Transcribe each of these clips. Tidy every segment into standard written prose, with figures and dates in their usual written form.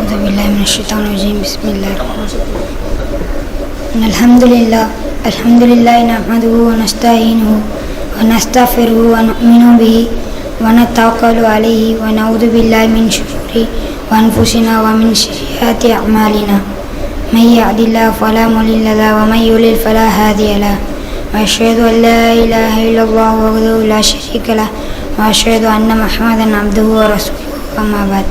أعوذ بالله من الشيطان الرجيم. بسم الله الرحمن الرحيم. الحمد لله نحمده ونستعينه ونستغفره ونؤمن به ونتوكل عليه ونعوذ بالله من شرور أنفسنا ومن سيئات أعمالنا. من يهد الله فلا مضل له ومن يضلل فلا هادي له. وأشهد أن لا إله إلا الله وحده لا شريك له وأشهد أن محمدا عبده ورسوله. أما بعد.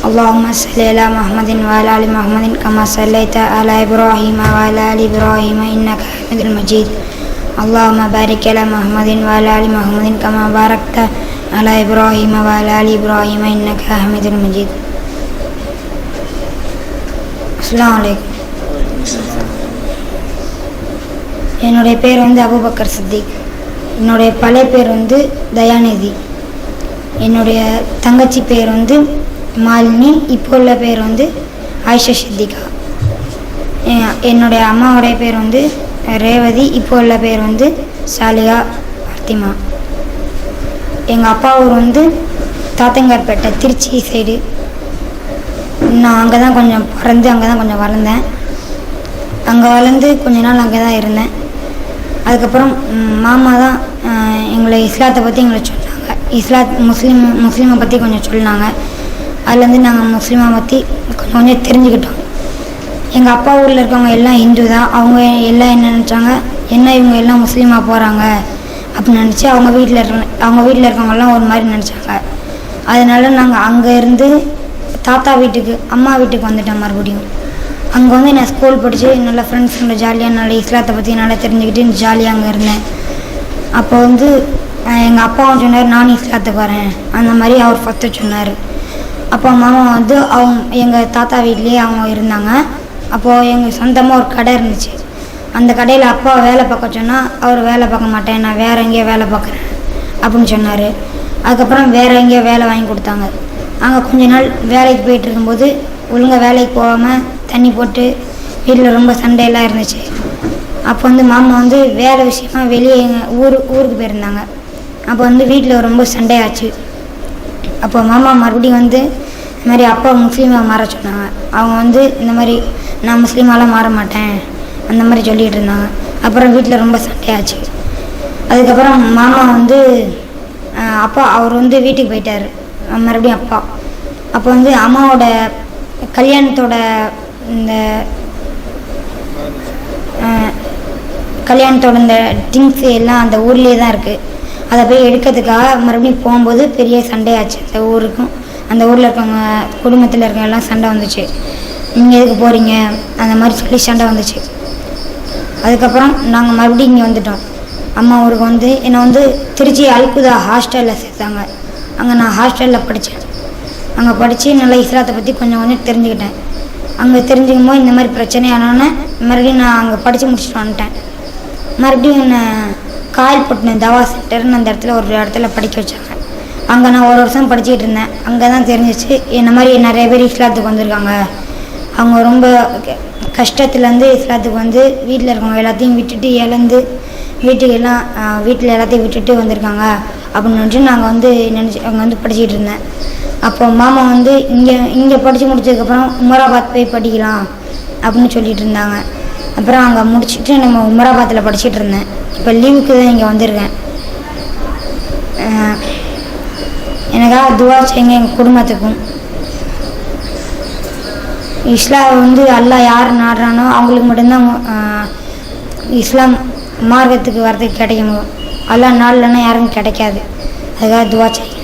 اللهم صل على محمد وعلى آل محمد كما صليت على إبراهيم وعلى آل إبراهيم إنك حميد مجيد. اللهم بارك على محمد وعلى آل محمد كما باركت على إبراهيم وعلى آل إبراهيم إنك حميد مجيد. அஸ்ஸலாமு அலைக்கும். என்னுடைய பேர் அபூபக்கர் சித்திக். என்னுடைய பழைய பேர் தயாநிதி. என்னுடைய தங்கச்சி பேர் மாலினி. இப்போ உள்ள பேர் ஆயிஷா சித்திகா. என்னுடைய அம்மாவுடைய பேர் ரேவதி. இப்போ உள்ள பேர் சாலியா ஃபாத்திமா. எங்கள் அப்பா ஊர் தாத்தங்கார்பேட்டை, திருச்சி சைடு. நான் அங்கே தான் கொஞ்சம் பிறந்து அங்கே தான் கொஞ்சம் வளர்ந்தேன். அங்கே வளர்ந்து கொஞ்ச நாள் அங்கே தான் இருந்தேன். அதுக்கப்புறம் மாமா தான் எங்களை இஸ்லாத்தை பற்றி எங்களை சொன்னாங்க. முஸ்லீமை பற்றி கொஞ்சம் சொன்னாங்க. அதுலேருந்து நாங்கள் முஸ்லீமை பற்றி கொஞ்சம் தெரிஞ்சுக்கிட்டோம். எங்கள் அப்பா ஊரில் இருக்கவங்க எல்லாம் இந்து தான். அவங்க எல்லாம் என்ன நினச்சாங்க, என்ன இவங்க எல்லாம் முஸ்லீமாக போகிறாங்க அப்படின்னு நினச்சி அவங்க வீட்டில் இருக்கவங்கெல்லாம் ஒரு மாதிரி நினச்சாங்க. அதனால நாங்கள் அங்கே இருந்து தாத்தா வீட்டுக்கு, அம்மா வீட்டுக்கு வந்துட்டேன் மறுபடியும். அங்கே நான் ஸ்கூல் படித்து நல்ல ஃப்ரெண்ட்ஸுங்களோட ஜாலியாக நல்ல இஸ்லாத்தை பற்றி நல்லா தெரிஞ்சுக்கிட்டு ஜாலியாக அங்கே இருந்தேன். அப்போ எங்கள் அப்பாவும் சொன்னார், நானும் இஸ்லாத்துக்கு வரேன் அந்த மாதிரி அவர் ஃபஸ்ட்டு சொன்னார். அப்போ மாமா அவங்க எங்கள் தாத்தா வீட்லேயே அவங்க இருந்தாங்க. அப்போது எங்கள் சொந்தமாக ஒரு கடை இருந்துச்சு. அந்த கடையில் அப்பா வேலை பார்க்க சொன்னால் அவர் வேலை பார்க்க மாட்டேன், நான் வேறு எங்கேயோ வேலை பார்க்குறேன் அப்படின்னு சொன்னார். அதுக்கப்புறம் வேறு எங்கேயோ வேலை வாங்கி கொடுத்தாங்க. அங்கே கொஞ்ச நாள் வேலைக்கு போயிட்டு இருக்கும்போது ஒழுங்காக வேலைக்கு போகாமல் தண்ணி போட்டு வீட்டில் ரொம்ப சண்டையெல்லாம் இருந்துச்சு. அப்போ மாமா வேலை விஷயமா வெளியே எங்கள் ஊருக்கு போயிருந்தாங்க. அப்போ வீட்டில் ரொம்ப சண்டையாச்சு. அப்போ மாமா மறுபடியும் இந்த மாதிரி அப்பா முஸ்லீமாக மாற சொன்னாங்க. அவங்க இந்த மாதிரி நான் முஸ்லீமாலாம் மாற மாட்டேன் அந்த மாதிரி சொல்லிகிட்டு இருந்தாங்க. அப்புறம் வீட்டில் ரொம்ப சண்டையாச்சு. அதுக்கப்புறம் மாமா அப்பா அவர் வீட்டுக்கு போயிட்டார் மறுபடியும் அப்பா. அப்போ அம்மாவோட கல்யாணத்தோட இந்த திங்ஸ் எல்லாம் அந்த ஊர்லேயே தான் இருக்குது. அதை போய் எடுக்கிறதுக்காக மறுபடியும் போகும்போது பெரிய சண்டையாச்சு. அந்த ஊரில் இருக்கவங்க குடும்பத்தில் இருக்கவங்க எல்லாம் சண்டை வந்துச்சு. நீங்கள் எதுக்கு போகிறீங்க அந்த மாதிரி சொல்லி சண்டை வந்துச்சு. அதுக்கப்புறம் நாங்கள் மறுபடியும் இங்கே வந்துட்டோம். அம்மா ஊருக்கு என்னை திருச்சி அல்குதா ஹாஸ்டலில் சேர்த்தாங்க. அங்கே நான் ஹாஸ்டலில் படித்தேன். அங்கே படித்து நல்லா இஸ்லாத்தை பற்றி கொஞ்சம் தெரிஞ்சுக்கிட்டேன். அங்கே தெரிஞ்சுக்கும் போது இந்த மாதிரி பிரச்சனை ஆனோன்னே மறுபடியும் நான் அங்கே படித்து முடிச்சுட்டு வந்துட்டேன். மறுபடியும் என்னை காயல்பட்டினம் தவா சென்டர்னு அந்த இடத்துல படிக்க வச்சாங்க. அங்கே நான் ஒரு வருஷம் படிச்சுக்கிட்டு இருந்தேன். அங்கே தான் தெரிஞ்சிச்சு என்ன மாதிரி நிறைய பேர் இஸ்லாத்துக்கு வந்திருக்காங்க. அவங்க ரொம்ப கஷ்டத்துலேருந்து இஸ்லாத்துக்கு வீட்டில் இருக்கவங்க எல்லாத்தையும் விட்டுட்டு இழந்து வீட்டில் எல்லாத்தையும் விட்டுட்டு வந்திருக்காங்க அப்படின்னு நினச்சி நாங்கள் அங்கே படிச்சுக்கிட்டு இருந்தேன். அப்போ மாமா இங்கே படித்து முடிச்சதுக்கப்புறம் உமராபாத் போய் படிக்கலாம் அப்படின்னு சொல்லிகிட்டு இருந்தாங்க. அப்புறம் அங்கே முடிச்சுட்டு நம்ம உமராபாத்தில் படிச்சுட்டு இருந்தேன். இப்போ லீவுக்கு தான் இங்கே வந்திருக்கேன். எனக்காக துவா செய்யுங்க எங்கள் குடும்பத்துக்கும். இஸ்லாம் அல்லாஹ் யார் நாடுறானோ அவங்களுக்கு மட்டும்தான் இஸ்லாம் மார்க்கத்துக்கு வரதுக்கு கிடைக்கும். அல்லாஹ் நாடலன்னா யாருக்கும் கிடைக்காது. அதுக்காக துவா செய்யுங்க.